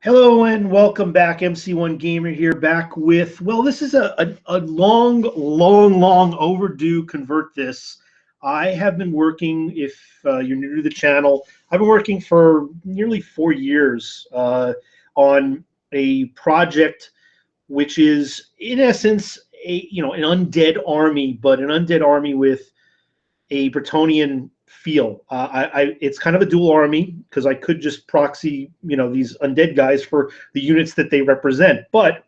Hello and welcome back. MC1 Gamer here, back with, well, this is a long overdue Convert This. I have been working, if you're new to the channel, I've been working for nearly 4 years on a project which is, in essence, an undead army, but an undead army with a Bretonnian feel. It's kind of a dual army because I could just proxy, these undead guys for the units that they represent. But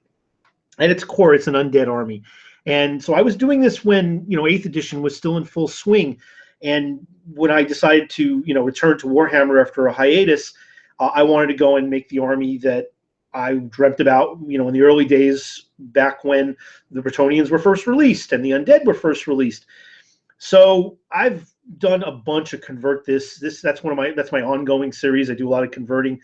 at its core, it's an undead army. And so I was doing this when, 8th edition was still in full swing. And when I decided to, return to Warhammer after a hiatus, I wanted to go and make the army that I dreamt about, in the early days back when the Bretonnians were first released and the Undead were first released. So I've done a bunch of Convert This. That's my ongoing series. I do a lot of converting,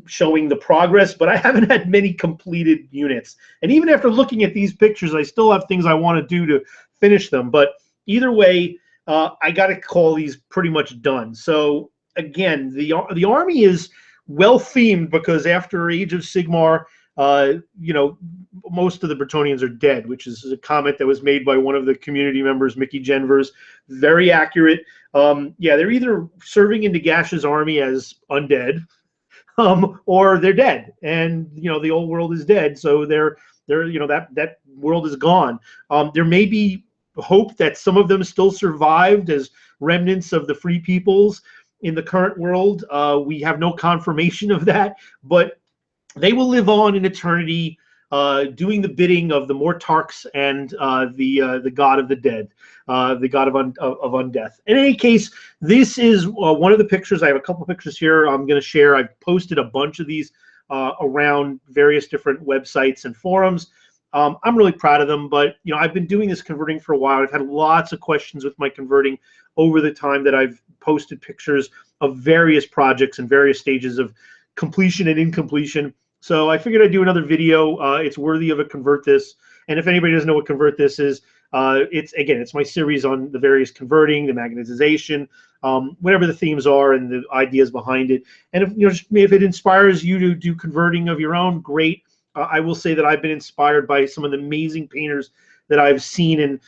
showing the progress, but I haven't had many completed units. And even after looking at these pictures, I still have things I want to do to finish them. But either way, I got to call these pretty much done. So again, the army is well themed because after Age of Sigmar, most of the Bretonnians are dead, which is a comment that was made by one of the community members, Mickey Genvers. Very accurate. Yeah, they're either serving in Nagash's army as undead, or they're dead, and the old world is dead, so they're that world is gone. There may be hope that some of them still survived as remnants of the free peoples in the current world. We have no confirmation of that, but they will live on in eternity, doing the bidding of the Mortarchs and the god of the dead, the god of undeath. In any case, this is one of the pictures. I have a couple of pictures here I'm going to share. I've posted a bunch of these around various different websites and forums. I'm really proud of them, but I've been doing this converting for a while. I've had lots of questions with my converting over the time that I've posted pictures of various projects and various stages of completion and incompletion. So I figured I'd do another video. It's worthy of a Convert This. And if anybody doesn't know what Convert This is, it's my series on the various converting, the magnetization, whatever the themes are and the ideas behind it. And if it inspires you to do converting of your own, great. I will say that I've been inspired by some of the amazing painters that I've seen in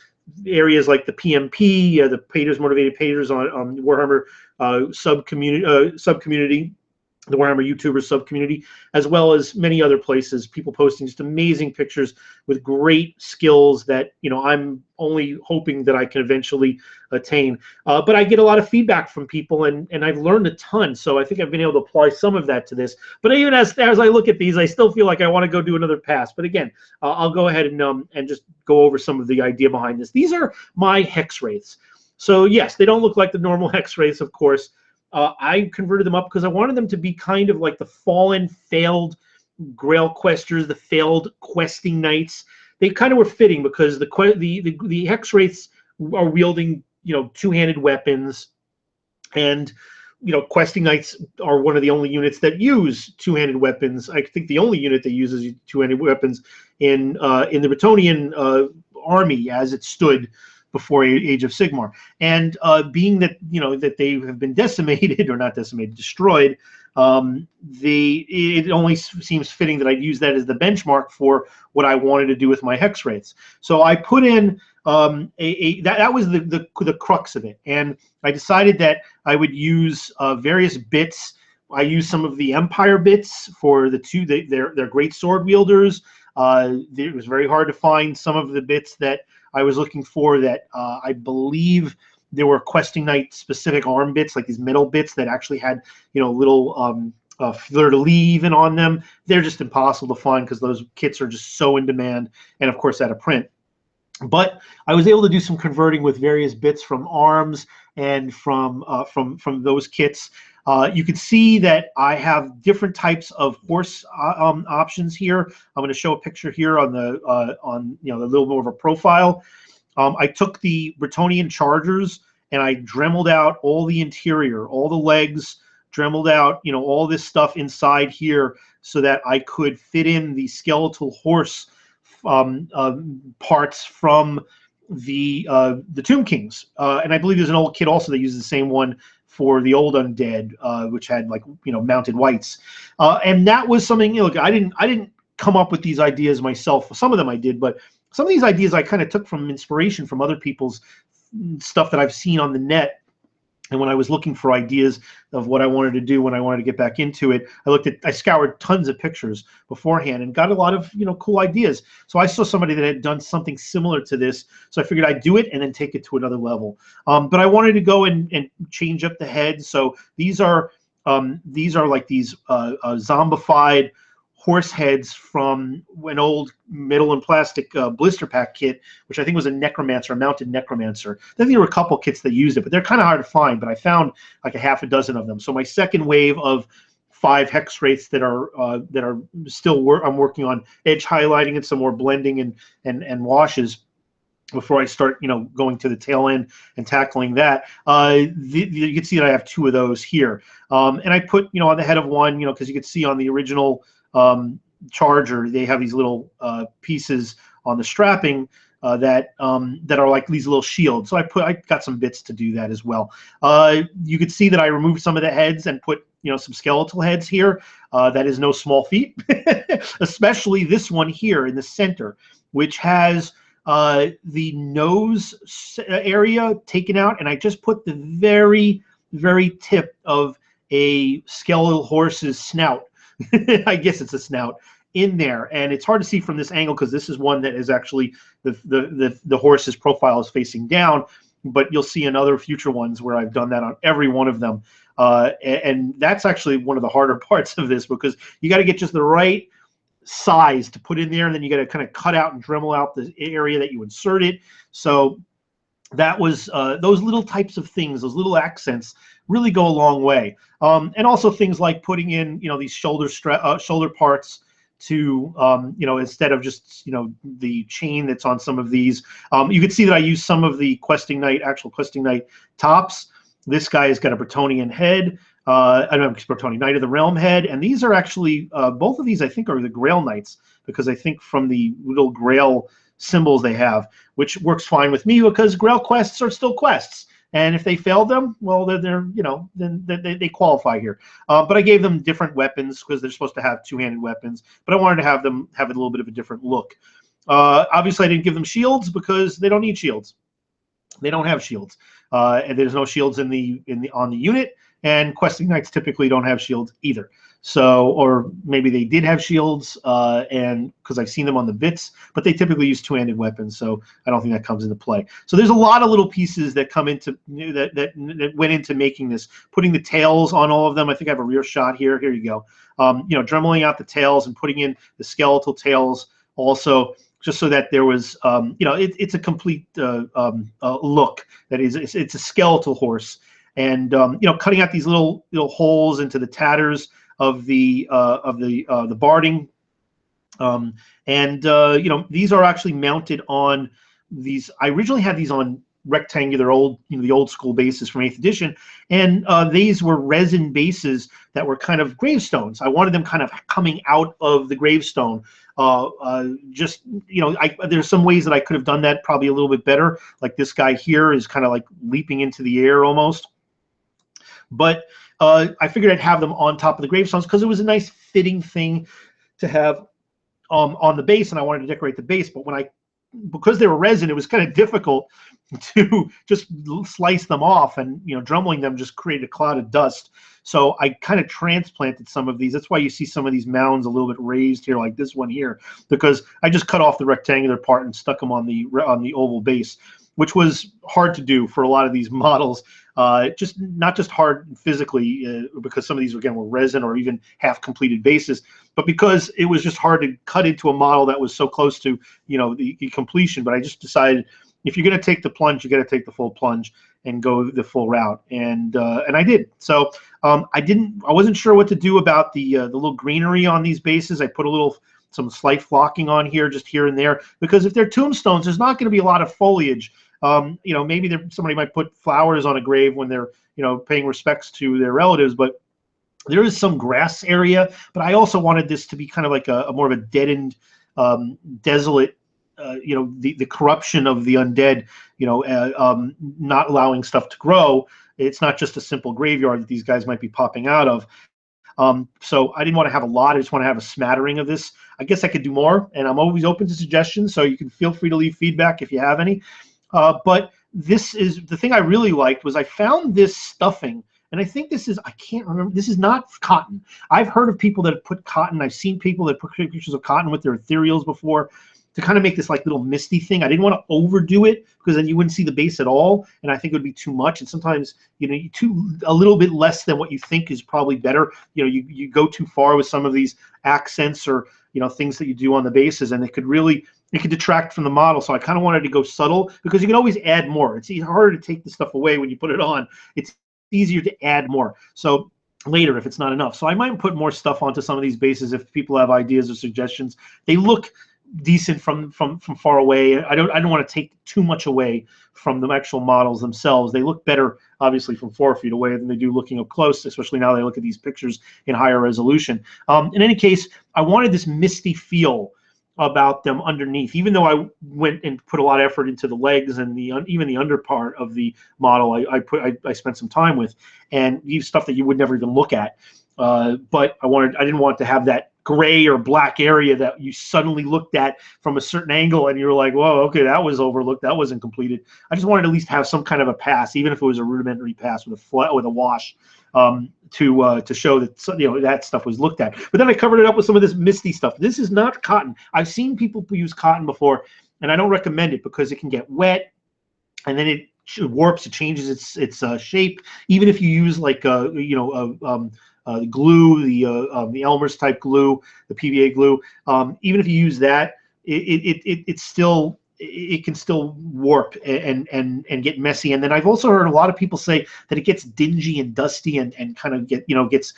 areas like the PMP, the Painters Motivated Painters on Warhammer subcommunity, the Warhammer YouTubers subcommunity, as well as many other places, people posting just amazing pictures with great skills that I'm only hoping that I can eventually attain. But I get a lot of feedback from people, and I've learned a ton, so I think I've been able to apply some of that to this. But even as I look at these, I still feel like I want to go do another pass. But again, I'll go ahead and just go over some of the idea behind this. These are my Hexwraiths. So yes, they don't look like the normal Hexwraiths, of course. I converted them up because I wanted them to be kind of like the fallen, failed Grail questers, the failed questing knights. They kind of were fitting because the Hexwraiths are wielding two-handed weapons, and questing knights are one of the only units that use two-handed weapons. I think the only unit that uses two-handed weapons in the Bretonnian army as it stood before Age of Sigmar. And being that that they have been decimated, or not decimated, destroyed, it only seems fitting that I'd use that as the benchmark for what I wanted to do with my Hexwraiths. So I put in that was the crux of it, and I decided that I would use various bits. I used some of the Empire bits for their great sword wielders. It was very hard to find some of the bits that I was looking for that I believe there were questing knight specific arm bits, like these metal bits that actually had little fleur-de-lis even on them. They're just impossible to find because those kits are just so in demand, and of course out of print. But I was able to do some converting with various bits from arms and from those kits. You can see that I have different types of horse options here. I'm going to show a picture here on the a little more of a profile. I took the Bretonnian chargers and I dremeled out all the interior, all the legs, dremeled out all this stuff inside here so that I could fit in the skeletal horse parts from the Tomb Kings. And I believe there's an old kit also that uses the same one for the old Undead, which had like mounted whites, and that was something. Look, I didn't come up with these ideas myself. Some of them I did, but some of these ideas I kind of took from inspiration from other people's stuff that I've seen on the net. And when I was looking for ideas of what I wanted to do when I wanted to get back into it, I scoured tons of pictures beforehand and got a lot of cool ideas. So I saw somebody that had done something similar to this, so I figured I'd do it and then take it to another level. But I wanted to go and change up the heads. So these are like these zombified horse heads from an old metal and plastic blister pack kit, which I think was a necromancer, a mounted necromancer. I think there were a couple kits that used it, but they're kind of hard to find. But I found like a half a dozen of them. So my second wave of 5 Hexwraiths that are still I'm working on edge highlighting and some more blending and washes before I start, going to the tail end and tackling that. You can see that I have 2 of those here, and I put on the head of one, because you can see on the original charger they have these little pieces on the strapping that are like these little shields. So I got some bits to do that as well. You could see that I removed some of the heads and put some skeletal heads here. That is no small feat, especially this one here in the center, which has the nose area taken out, and I just put the very, very tip of a skeletal horse's snout. I guess it's a snout in there, and it's hard to see from this angle because this is one that is actually the horse's profile is facing down, but you'll see in other future ones where I've done that on every one of them, and that's actually one of the harder parts of this, because you got to get just the right size to put in there, and then you got to kind of cut out and Dremel out the area that you insert it. So that was those little types of things, those little accents really go a long way. And also things like putting in these shoulder parts to instead of just the chain that's on some of these. You can see that I use some of the actual questing knight tops. This guy has got a Bretonnian head. I don't know, Bretonnian Knight of the Realm head, and these are actually both of these I think are the Grail Knights, because I think from the little Grail symbols they have, which works fine with me because Grail quests are still quests, and if they fail them, well, then they qualify here. But I gave them different weapons because they're supposed to have 2-handed weapons, but I wanted to have them have a little bit of a different look. Obviously, I didn't give them shields because they don't need shields. They don't have shields, and there's no shields on the unit. And questing knights typically don't have shields either. So, or maybe they did have shields, and because I've seen them on the bits, but they typically use 2-handed weapons, so I don't think that comes into play. So there's a lot of little pieces that come into that went into making this. Putting the tails on all of them. I think I have a rear shot here. Here you go. Dremeling out the tails and putting in the skeletal tails also, just so that there was, it's a complete look. That is, it's a skeletal horse. And cutting out these little holes into the tatters of the barding, these are actually mounted on these. I originally had these on rectangular the old school bases from 8th edition, and these were resin bases that were kind of gravestones. I wanted them kind of coming out of the gravestone. There's some ways that I could have done that probably a little bit better. Like this guy here is kind of like leaping into the air almost. But I figured I'd have them on top of the gravestones because it was a nice fitting thing to have on the base, and I wanted to decorate the base. But because they were resin, it was kind of difficult to just slice them off, and drumming them just created a cloud of dust. So I kind of transplanted some of these. That's why you see some of these mounds a little bit raised here, like this one here, because I just cut off the rectangular part and stuck them on the oval base, which was hard to do for a lot of these models. Just not just hard physically because some of these again were resin or even half completed bases, but because it was just hard to cut into a model that was so close to the completion. But I just decided if you're going to take the plunge, you got to take the full plunge and go the full route, and I did. So I wasn't sure what to do about the little greenery on these bases. I put some slight flocking on here, just here and there, because if they're tombstones, there's not going to be a lot of foliage. Maybe somebody might put flowers on a grave when they're paying respects to their relatives, but there is some grass area. But I also wanted this to be kind of like a more of a deadened, desolate you know, the corruption of the undead, you know, not allowing stuff to grow. It's not just a simple graveyard that these guys might be popping out of. So I didn't want to have a lot. I just want to have a smattering of this. I guess I could do more, and I'm always open to suggestions, so you can feel free to leave feedback if you have any. But this is the thing I really liked was I found this stuffing, and I think this is, I can't remember, this is not cotton. I've heard of people that have put cotton. I've seen people that put pictures of cotton with their ethereals before to kind of make this like little misty thing. I didn't want to overdo it because then you wouldn't see the base at all, and I think it would be too much. And sometimes, you know, a little bit less than what you think is probably better. You know, you go too far with some of these accents or, you know, things that you do on the bases, and it could detract from the model. So I kind of wanted to go subtle because you can always add more. It's harder to take the stuff away when you put it on. It's easier to add more. So later if it's not enough. So I might put more stuff onto some of these bases if people have ideas or suggestions. They look decent from far away. I don't want to take too much away from the actual models themselves. They look better obviously from 4 feet away than they do looking up close, especially now they look at these pictures in higher resolution. In any case, I wanted this misty feel about them underneath, even though I went and put a lot of effort into the legs and even the under part of the model. I spent some time with, and these stuff that you would never even look at. But I didn't want to have that gray or black area that you suddenly looked at from a certain angle and you're like, whoa, okay, that was overlooked, that wasn't completed. I just wanted to at least have some kind of a pass, even if it was a rudimentary pass with a wash, to show that, you know, that stuff was looked at. But then I covered it up with some of this misty stuff. This is not cotton. I've seen people use cotton before, and I don't recommend it because it can get wet, and then it warps, it changes its shape. Even if you use like the glue, the Elmer's type glue, the PVA glue, even if you use that, it can still warp and get messy. And then I've also heard a lot of people say that it gets dingy and dusty and kind of gets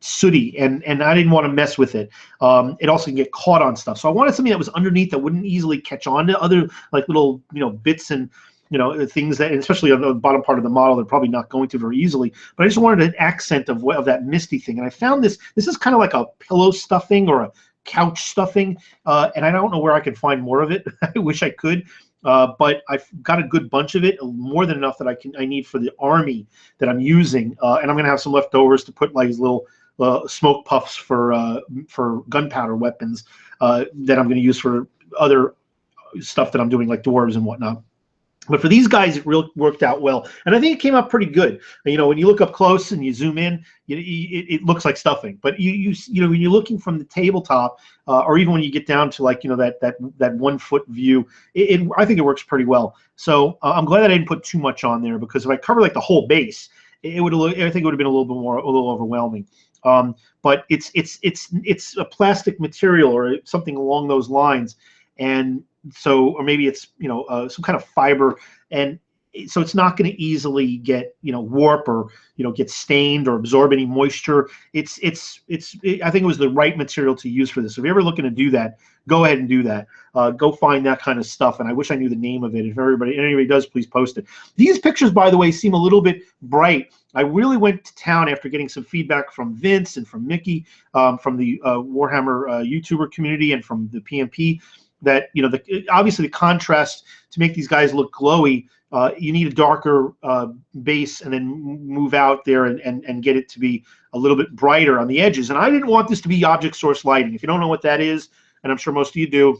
sooty, and I didn't want to mess with it. It also can get caught on stuff. So I wanted something that was underneath that wouldn't easily catch on to other like little, you know, bits and, you know, things that, especially on the bottom part of the model, they're probably not going to very easily. But I just wanted an accent of that misty thing. And I found this is kind of like a pillow stuffing or a couch stuffing. And I don't know where I can find more of it. I wish I could. But I've got a good bunch of it, more than enough that I need for the army that I'm using. And I'm going to have some leftovers to put like these little smoke puffs for gunpowder weapons that I'm going to use for other stuff that I'm doing, like dwarves and whatnot. But for these guys, it really worked out well, and I think it came out pretty good. You know, when you look up close and you zoom in, it looks like stuffing. But you know, when you're looking from the tabletop, or even when you get down to like, you know, that 1 foot view, I think it works pretty well. So I'm glad that I didn't put too much on there, because if I cover like the whole base, I think it would have been a little overwhelming. But it's a plastic material or something along those lines, and so, or maybe it's, you know, some kind of fiber, and so it's not going to easily get, you know, warp or, you know, get stained or absorb any moisture. I think it was the right material to use for this. So if you're ever looking to do that, go ahead and do that. Go find that kind of stuff, and I wish I knew the name of it. If anybody does, please post it. These pictures, by the way, seem a little bit bright. I really went to town after getting some feedback from Vince and from Mickey, from the Warhammer YouTuber community, and from the PMP, that, you know, obviously the contrast to make these guys look glowy, you need a darker base, and then move out there and get it to be a little bit brighter on the edges. And I didn't want this to be object source lighting. If you don't know what that is, and I'm sure most of you do,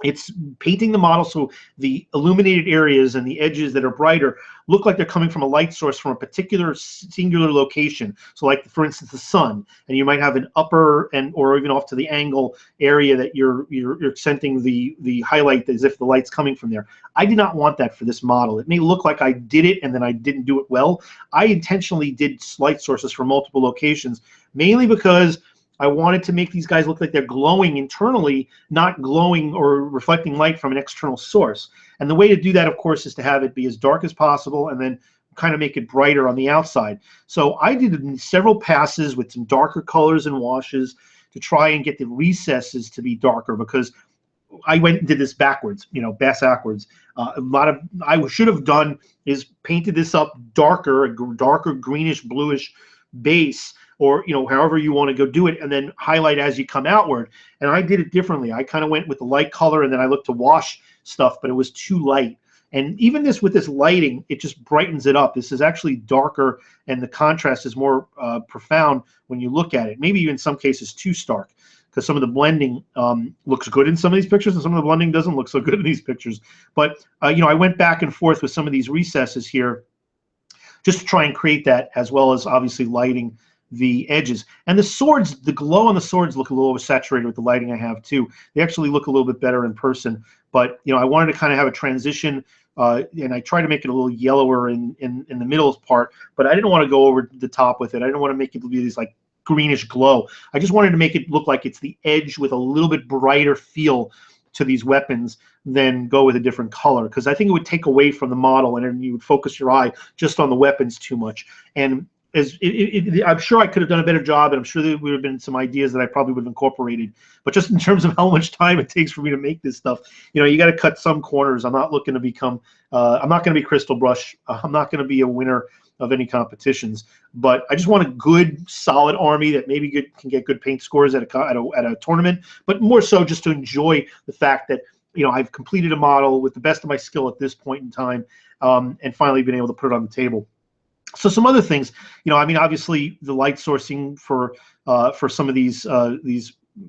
it's painting the model so the illuminated areas and the edges that are brighter look like they're coming from a light source from a particular singular location. So like, for instance, the sun, and you might have an upper or even off to the angle area that you're accenting the highlight as if the light's coming from there. I did not want that for this model. It may look like I did it and then I didn't do it well. I intentionally did light sources from multiple locations, mainly because I wanted to make these guys look like they're glowing internally, not glowing or reflecting light from an external source. And the way to do that, of course, is to have it be as dark as possible and then kind of make it brighter on the outside. So I did several passes with some darker colors and washes to try and get the recesses to be darker, because I went and did this backwards, you know, backwards. I should have done is painted this up darker, a darker greenish bluish base, or however you want to go do it, and then highlight as you come outward. And I did it differently. I kind of went with the light color, and then I looked to wash stuff, but it was too light. And even with this lighting, it just brightens it up. This is actually darker, and the contrast is more profound when you look at it. Maybe even in some cases too stark, because some of the blending looks good in some of these pictures, and some of the blending doesn't look so good in these pictures. But I went back and forth with some of these recesses here, just to try and create that, as well as obviously lighting the edges. And the swords, the glow on the swords look a little oversaturated with the lighting I have too. They actually look a little bit better in person. But I wanted to kind of have a transition, and I tried to make it a little yellower in the middle part, but I didn't want to go over the top with it. I didn't want to make it be this like greenish glow. I just wanted to make it look like it's the edge with a little bit brighter feel to these weapons than go with a different color, because I think it would take away from the model, and then you would focus your eye just on the weapons too much. And I'm sure I could have done a better job, and I'm sure there would have been some ideas that I probably would have incorporated. But just in terms of how much time it takes for me to make this stuff, you got to cut some corners. I'm not looking to become, I'm not going to be Crystal Brush. I'm not going to be a winner of any competitions. But I just want a good, solid army that maybe can get good paint scores at a tournament. But more so just to enjoy the fact that I've completed a model with the best of my skill at this point in time, and finally been able to put it on the table. So some other things, I mean, obviously the light sourcing for some of these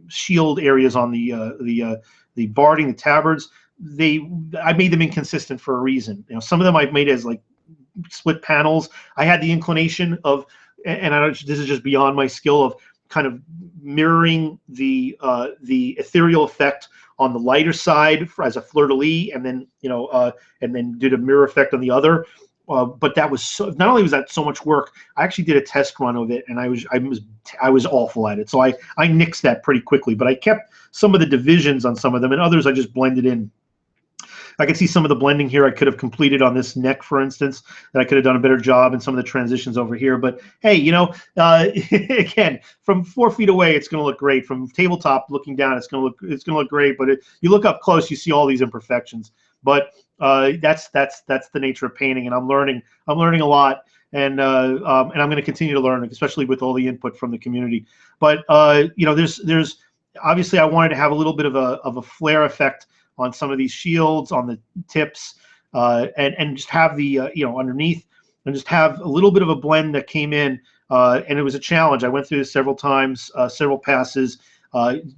shield areas on the barding, the tabards, I made them inconsistent for a reason. Some of them I've made as like split panels. I had the inclination of, and this is just beyond my skill, of kind of mirroring the ethereal effect on the lighter side as a fleur-de-lis, and then did a mirror effect on the other. But that was not only was that so much work, I actually did a test run of it, and I was awful at it. So I nixed that pretty quickly. But I kept some of the divisions on some of them, and others I just blended in. I can see some of the blending here I could have completed on this neck, for instance, that I could have done a better job in some of the transitions over here. But hey, again, from 4 feet away, it's going to look great. From tabletop looking down, it's going to look great. But you look up close, you see all these imperfections. But that's the nature of painting, and I'm learning a lot, and I'm going to continue to learn, especially with all the input from the community. But there's obviously I wanted to have a little bit of a flare effect on some of these shields, on the tips, and just have the underneath, and just have a little bit of a blend that came in, and it was a challenge. I went through this several times, several passes.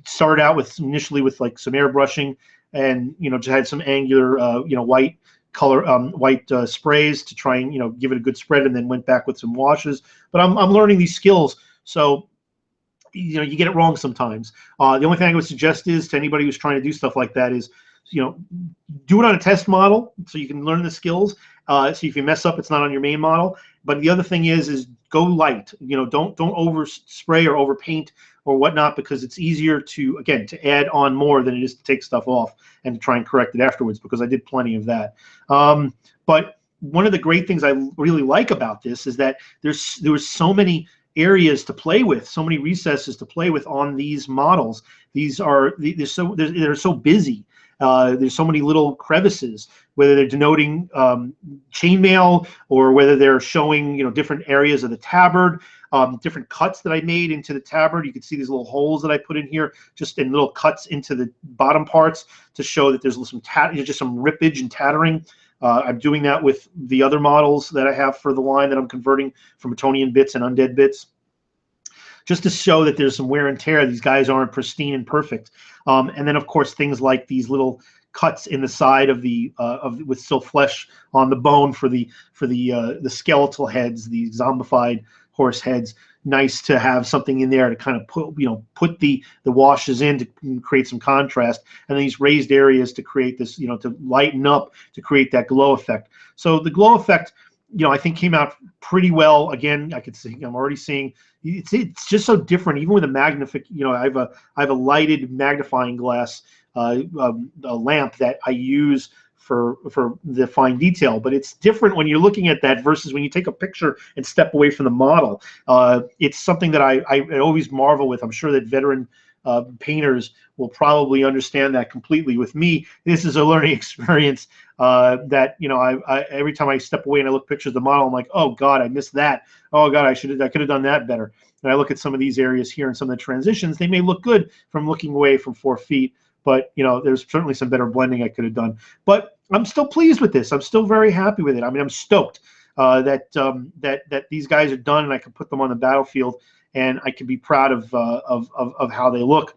Started out initially with like some airbrushing, and just had some angular white color, white sprays to try and give it a good spread, and then went back with some washes. But I'm learning these skills, so you get it wrong sometimes. The only thing I would suggest is to anybody who's trying to do stuff like that is do it on a test model so you can learn the skills. So if you mess up, it's not on your main model. But the other thing is go light. Don't over spray or over paint or whatnot, because it's easier to add on more than it is to take stuff off and to try and correct it afterwards, because I did plenty of that. But one of the great things I really like about this is that there was so many areas to play with, so many recesses to play with on these models. They're so busy. There's so many little crevices, whether they're denoting chainmail or whether they're showing different areas of the tabard, different cuts that I made into the tabard. You can see these little holes that I put in here, just in little cuts into the bottom parts to show that there's some just some rippage and tattering. I'm doing that with the other models that I have for the line that I'm converting from Bretonnian bits and Undead bits, just to show that there's some wear and tear. These guys aren't pristine and perfect. And then, of course, things like these little cuts in the side of with still flesh on the bone for the skeletal heads, the zombified horse heads. Nice to have something in there to kind of put the washes in to create some contrast, and then these raised areas to create this, to lighten up, to create that glow effect. So the glow effect, I think came out pretty well. Again, I'm already seeing it's just so different, even with a I have a lighted magnifying glass a lamp that I use for the fine detail, but it's different when you're looking at that versus when you take a picture and step away from the model. It's something that I always marvel with. I'm sure that veteran painters will probably understand that completely. With me, this is a learning experience that, you know, I every time I step away and I look pictures of the model, I'm like, oh God, I missed that. Oh God, I could have done that better. And I look at some of these areas here and some of the transitions. They may look good from looking away from 4 feet, but you know, there's certainly some better blending I could have done. But I'm still pleased with this. I'm still very happy with it. I mean, I'm stoked that these guys are done, and I can put them on the battlefield, and I can be proud of how they look.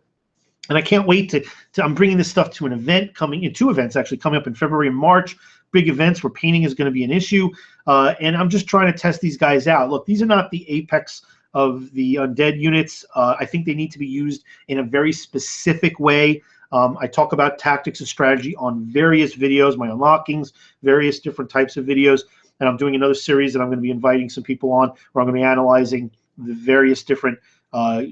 And I can't wait to I'm bringing this stuff to an event coming in, 2 events actually coming up in February and March, big events where painting is going to be an issue. And I'm just trying to test these guys out. Look, these are not the apex of the undead units. I think they need to be used in a very specific way. I talk about tactics and strategy on various videos, my unlockings, various different types of videos. And I'm doing another series that I'm going to be inviting some people on, where I'm going to be analyzing the various different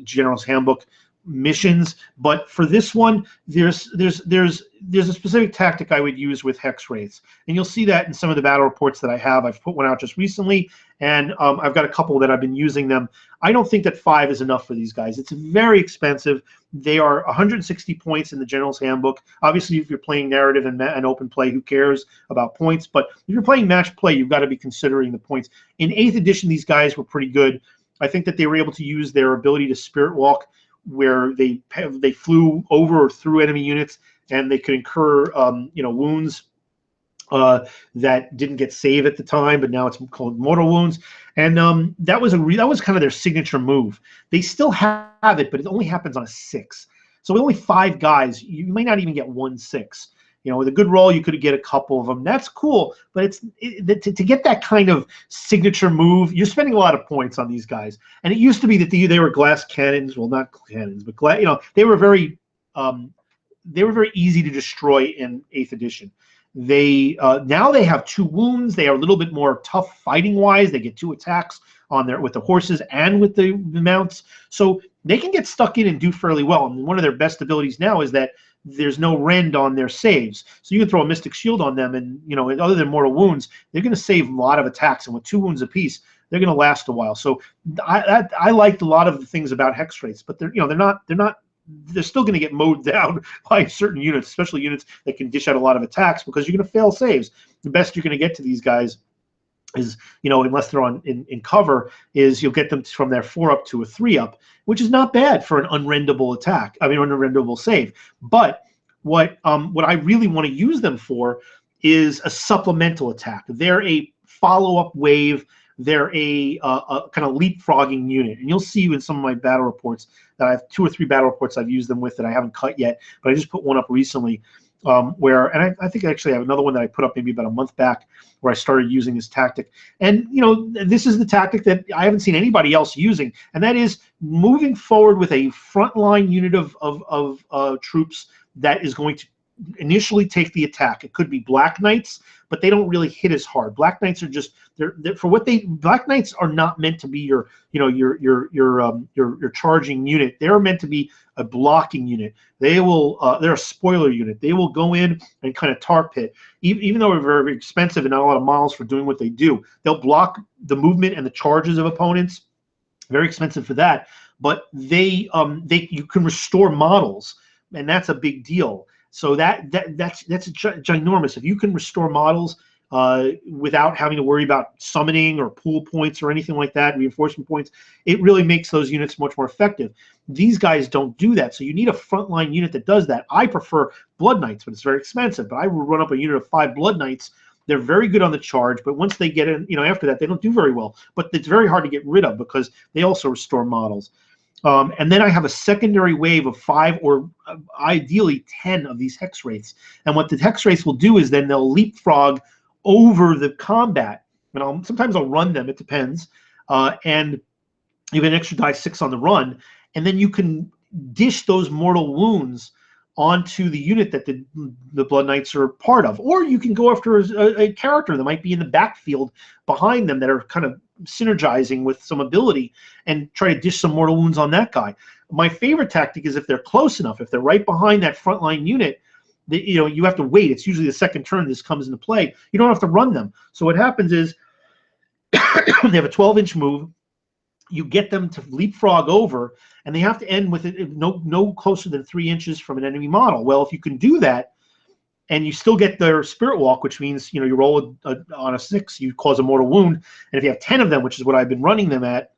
General's Handbook missions. But for this one, there's a specific tactic I would use with Hexwraiths, and you'll see that in some of the battle reports that I have. I've put one out just recently, and I've got a couple that I've been using them. I don't think that 5 is enough for these guys. It's very expensive. They are 160 points in the General's Handbook. Obviously, if you're playing narrative and open play, who cares about points? But if you're playing match play, you've got to be considering the points. In 8th edition, these guys were pretty good. I think that they were able to use their ability to spirit walk, where they flew over or through enemy units, and they could incur you know, wounds that didn't get saved at the time, but now it's called mortal wounds. And that was kind of their signature move. They still have it, but it only happens on a 6. So with only 5 guys, you may not even get 1 6. You know, with a good roll, you could get a couple of them. That's cool, but to get that kind of signature move, you're spending a lot of points on these guys. And it used to be that they were glass cannons. Well, not cannons, but glass. You know, they were very easy to destroy in 8th edition. They now they have 2 wounds. They are a little bit more tough fighting wise. They get 2 attacks on with the horses and with the mounts, so they can get stuck in and do fairly well. And one of their best abilities now is that there's no rend on their saves, so you can throw a Mystic Shield on them, and you know, other than mortal wounds, they're going to save a lot of attacks. And with 2 wounds apiece, they're going to last a while. So I liked a lot of the things about Hexwraiths, but they're still going to get mowed down by certain units, especially units that can dish out a lot of attacks, because you're going to fail saves. The best you're going to get to these guys is, you know, unless they're in cover, is you'll get them from their 4 up to a 3 up, which is not bad for an unrendable attack. I mean, unrendable save. But what I really want to use them for is a supplemental attack. They're a follow-up wave. They're a kind of leapfrogging unit, and you'll see in some of my battle reports that I have 2 or 3 battle reports I've used them with that I haven't cut yet, but I just put one up recently and I think I actually have another one that I put up maybe about a month back, where I started using this tactic. And you know, this is the tactic that I haven't seen anybody else using, and that is moving forward with a frontline unit of troops that is going to initially take the attack. It could be Black Knights, but they don't really hit as hard. Black Knights are just they're for what they. Black Knights are not meant to be your charging unit. They're meant to be a blocking unit. They're a spoiler unit. They will go in and kind of tar pit, even though they're very, very expensive and not a lot of models for doing what they do. They'll block the movement and the charges of opponents. Very expensive for that, but you can restore models, and that's a big deal. So that's ginormous. If you can restore models without having to worry about summoning or pool points or anything like that, reinforcement points, it really makes those units much more effective. These guys don't do that, so you need a frontline unit that does that. I prefer Blood Knights, but it's very expensive. But I will run up a unit of 5 Blood Knights. They're very good on the charge, but once they get in, you know, after that, they don't do very well. But it's very hard to get rid of because they also restore models. And then I have a secondary wave of 5 or ideally 10 of these Hexwraiths. And what the Hexwraiths will do is then they'll leapfrog over the combat. And sometimes I'll run them, it depends. And you get an extra die 6 on the run. And then you can dish those mortal wounds onto the unit that the Blood Knights are part of. Or you can go after a character that might be in the backfield behind them that are kind of synergizing with some ability and try to dish some mortal wounds on that guy. My favorite tactic is if they're close enough, if they're right behind that frontline unit, you have to wait. It's usually the second turn this comes into play. You don't have to run them. So what happens is they have a 12-inch move. you get them to leapfrog over, and they have to end with it no closer than 3 inches from an enemy model. Well, if you can do that, and you still get their spirit walk, which means you roll on a 6, you cause a mortal wound, and if you have 10 of them, which is what I've been running them at,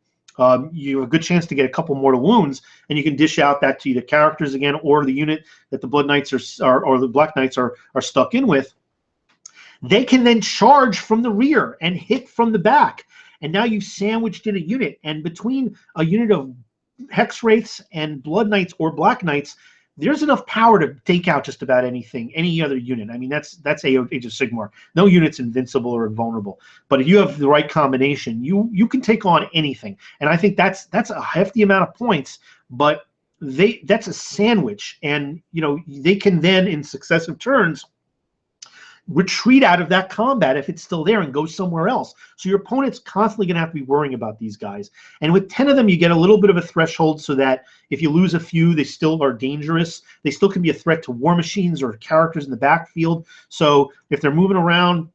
you have a good chance to get a couple mortal wounds, and you can dish out that to either characters again or the unit that the Blood Knights or the Black Knights are stuck in with. They can then charge from the rear and hit from the back, and now you've sandwiched in a unit. And between a unit of Hexwraiths and Blood Knights or Black Knights, there's enough power to take out just about anything, any other unit. I mean, that's Age of Sigmar. No unit's invincible or invulnerable. But if you have the right combination, you can take on anything. And I think that's a hefty amount of points, but that's a sandwich. And they can then in successive turns retreat out of that combat if it's still there and go somewhere else. So your opponent's constantly going to have to be worrying about these guys. And with 10 of them, you get a little bit of a threshold so that if you lose a few, they still are dangerous. They still can be a threat to war machines or characters in the backfield. So if they're moving around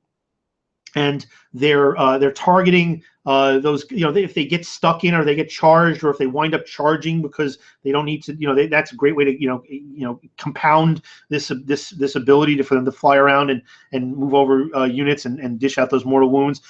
and they're targeting those, if they get stuck in or they get charged, or if they wind up charging because they don't need to, that's a great way to compound this ability for them to fly around and move over units and dish out those mortal wounds.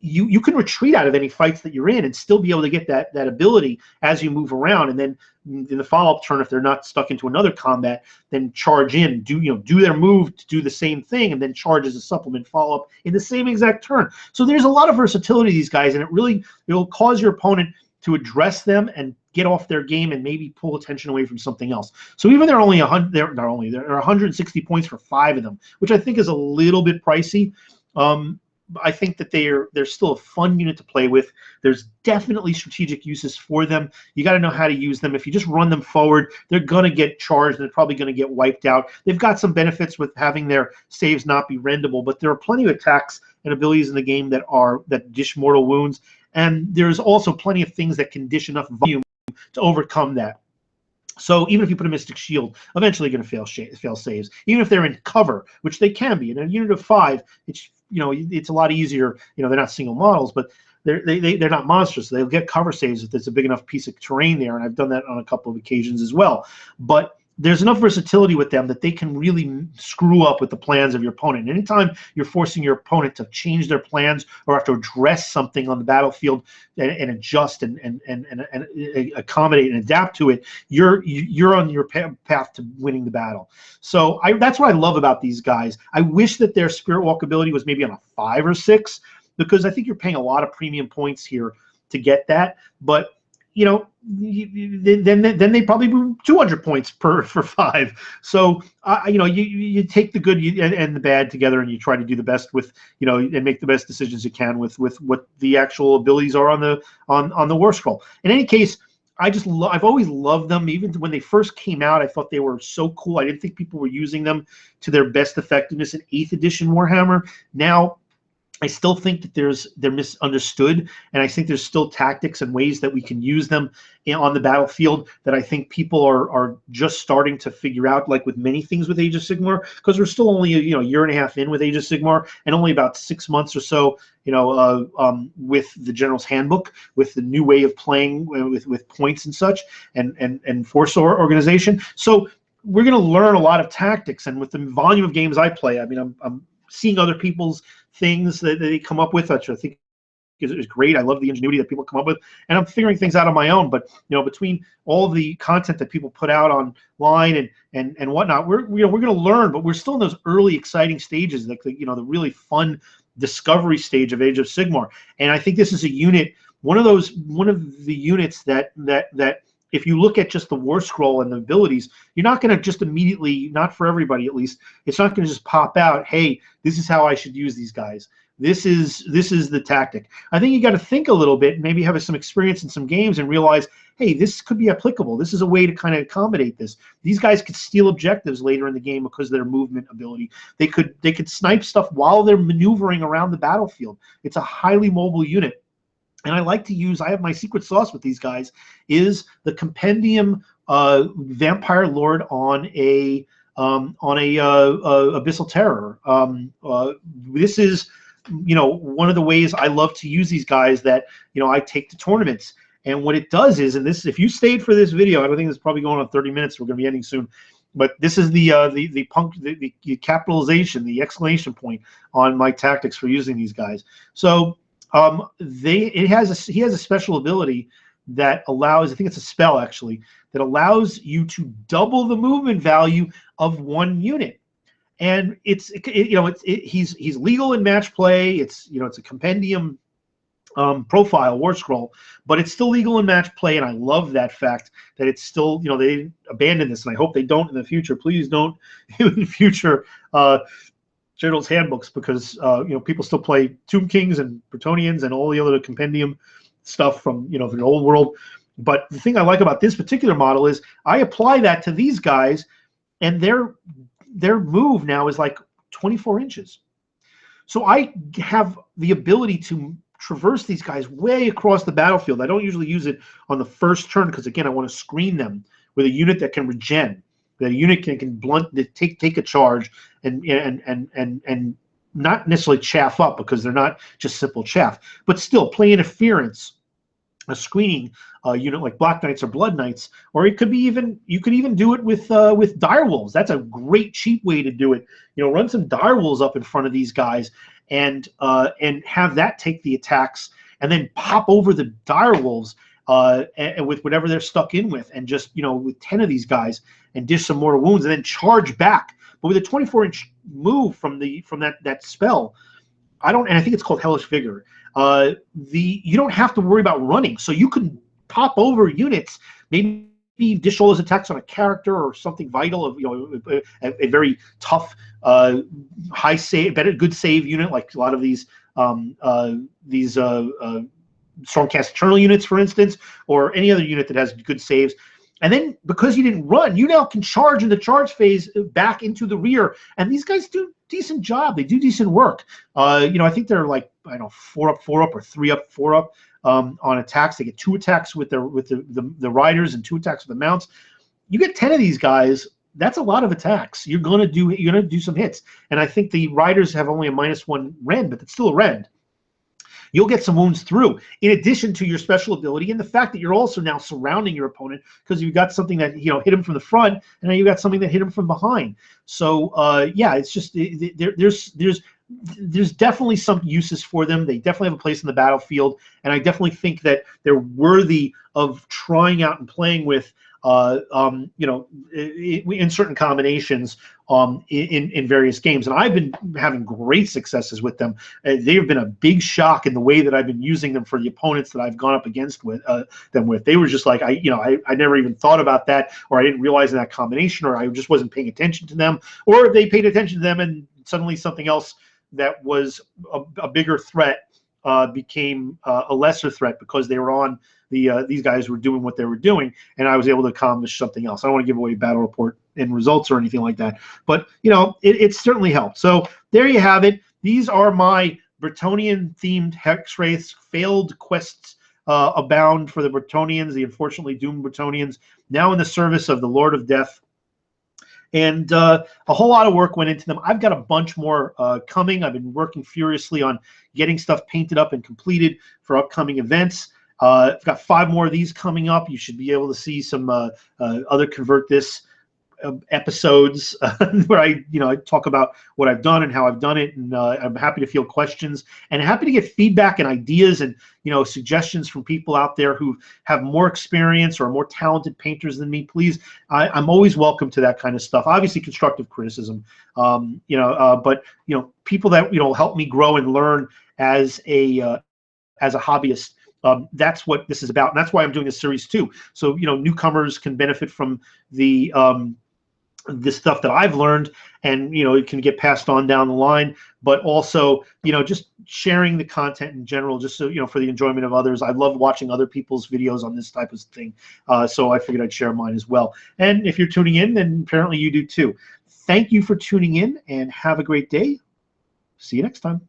You can retreat out of any fights that you're in and still be able to get that ability as you move around, and then in the follow-up turn, if they're not stuck into another combat, then charge in, do their move to do the same thing, and then charge as a supplement follow-up in the same exact turn. So there's a lot of versatility to these guys, and it'll cause your opponent to address them and get off their game and maybe pull attention away from something else. So even they're only 160 points for 5 of them, which I think is a little bit pricey. I think that they're still a fun unit to play with. There's definitely strategic uses for them. You got to know how to use them. If you just run them forward, they're going to get charged and they're probably going to get wiped out. They've got some benefits with having their saves not be rendable, but there are plenty of attacks and abilities in the game that dish mortal wounds, and there's also plenty of things that can dish enough volume to overcome that. So even if you put a Mystic Shield, eventually going to fail saves. Even if they're in cover, which they can be. In a unit of 5, it's a lot easier. They're not single models, but they're not monsters, so they'll get cover saves if there's a big enough piece of terrain there, and I've done that on a couple of occasions as well. But there's enough versatility with them that they can really screw up with the plans of your opponent. And anytime you're forcing your opponent to change their plans or have to address something on the battlefield and adjust and accommodate and adapt to it, you're on your path to winning the battle. So that's what I love about these guys. I wish that their Spirit Walk ability was maybe on a 5 or 6, because I think you're paying a lot of premium points here to get that. But then they probably move 200 points for 5. So you take the good and the bad together, and you try to do the best with and make the best decisions you can with what the actual abilities are on the war scroll. In any case, I've always loved them. Even when they first came out, I thought they were so cool. I didn't think people were using them to their best effectiveness in 8th edition Warhammer. Now, I still think that they're misunderstood, and I think there's still tactics and ways that we can use them on the battlefield that I think people are just starting to figure out, like with many things with Age of Sigmar, because we're still only a year and a half in with Age of Sigmar, and only about 6 months or so with the General's Handbook, with the new way of playing with points and such, and force organization. So we're going to learn a lot of tactics, and with the volume of games I play, I mean, I'm seeing other people's things that they come up with, which I think is great. I love the ingenuity that people come up with, and I'm figuring things out on my own. But between all of the content that people put out online and whatnot, we're going to learn. But we're still in those early exciting stages, like the really fun discovery stage of Age of Sigmar. And I think this is a unit, one of the units that if you look at just the war scroll and the abilities, you're not going to just immediately, not for everybody at least, it's not going to just pop out, hey, this is how I should use these guys. This is the tactic. I think you got to think a little bit, maybe have some experience in some games and realize, hey, this could be applicable. This is a way to kind of accommodate this. These guys could steal objectives later in the game because of their movement ability. They could snipe stuff while they're maneuvering around the battlefield. It's a highly mobile unit. And I have my secret sauce with these guys, is the Compendium Vampire Lord on a Abyssal Terror. This is you know, one of the ways I love to use these guys that, you know, I take to tournaments. And what it does is, and this, if you stayed for this video, I don't think it's probably going on 30 minutes. We're going to be ending soon. But this is the capitalization, the exclamation point on my tactics for using these guys. So he has a special ability that allows, I think it's a spell actually, that allows you to double the movement value of one unit. And he's legal in match play. It's, you know, it's a compendium profile war scroll, but it's still legal in match play, and I love that fact that it's still, you know, they didn't abandon this, and I hope they don't in the future. Please don't in future General's handbooks, because you know, people still play Tomb Kings and Bretonnians and all the other compendium stuff from, you know, the old world. But the thing I like about this particular model is I apply that to these guys, and their move now is like 24 inches. So I have the ability to traverse these guys way across the battlefield. I don't usually use it on the first turn because, again, I want to screen them with a unit that can regen, that a unit can blunt, take a charge and not necessarily chaff up, because they're not just simple chaff, but still play interference, a screening unit like Black Knights or Blood Knights, or it could be even, you could even do it with Direwolves. That's a great cheap way to do it. You know, run some Direwolves up in front of these guys and have that take the attacks, and then pop over the Direwolves and with whatever they're stuck in with, and just, you know, with 10 of these guys, and dish some more wounds, and then charge back. But with a 24-inch move from that spell, and I think it's called Hellish Vigor. You don't have to worry about running, so you can pop over units, maybe dish all those attacks on a character or something vital, of, you know, a very tough high save, good save unit, like a lot of these Stormcast Eternal units, for instance, or any other unit that has good saves. And then, because you didn't run, you now can charge in the charge phase back into the rear. And these guys do a decent job. They do decent work. You know, I think they're like, I don't know, 4 up, 4 up, or 3 up, 4 up on attacks. They get 2 attacks with the riders and 2 attacks with the mounts. You get 10 of these guys. That's a lot of attacks. You're gonna do some hits. And I think the riders have only a -1 rend, but it's still a rend. You'll get some wounds through, in addition to your special ability and the fact that you're also now surrounding your opponent, because you've got something that, you know, hit him from the front, and then you got something that hit him from behind. So yeah, it's just, there's definitely some uses for them. They definitely have a place in the battlefield, and I definitely think that they're worthy of trying out and playing with, you know, in certain combinations in various games. And I've been having great successes with them. They've been a big shock in the way that I've been using them for the opponents that I've gone up against them with. They were just like, I never even thought about that, or I didn't realize in that combination, or I just wasn't paying attention to them, or they paid attention to them and suddenly something else that was a bigger threat became a lesser threat, because they were on these guys were doing what they were doing, and I was able to accomplish something else. I don't want to give away battle report and results or anything like that, but, you know, it certainly helped. So there you have it. These are my Bretonnian themed Hexwraiths. Failed quests abound for the Bretonnians, the unfortunately doomed Bretonnians, now in the service of the Lord of Death. And a whole lot of work went into them. I've got a bunch more coming. I've been working furiously on getting stuff painted up and completed for upcoming events. I've got 5 more of these coming up. You should be able to see some other Convert This episodes where I talk about what I've done and how I've done it, and I'm happy to field questions and happy to get feedback and ideas and, you know, suggestions from people out there who have more experience or are more talented painters than me. Please, I'm always welcome to that kind of stuff. Obviously, constructive criticism, but, you know, people that, you know, help me grow and learn as a hobbyist. That's what this is about, and that's why I'm doing this series too. So, you know, newcomers can benefit from the this stuff that I've learned, and, you know, it can get passed on down the line. But also, you know, just sharing the content in general, just so, you know, for the enjoyment of others. I love watching other people's videos on this type of thing, so I figured I'd share mine as well. And if you're tuning in, then apparently you do too. Thank you for tuning in, and have a great day. See you next time.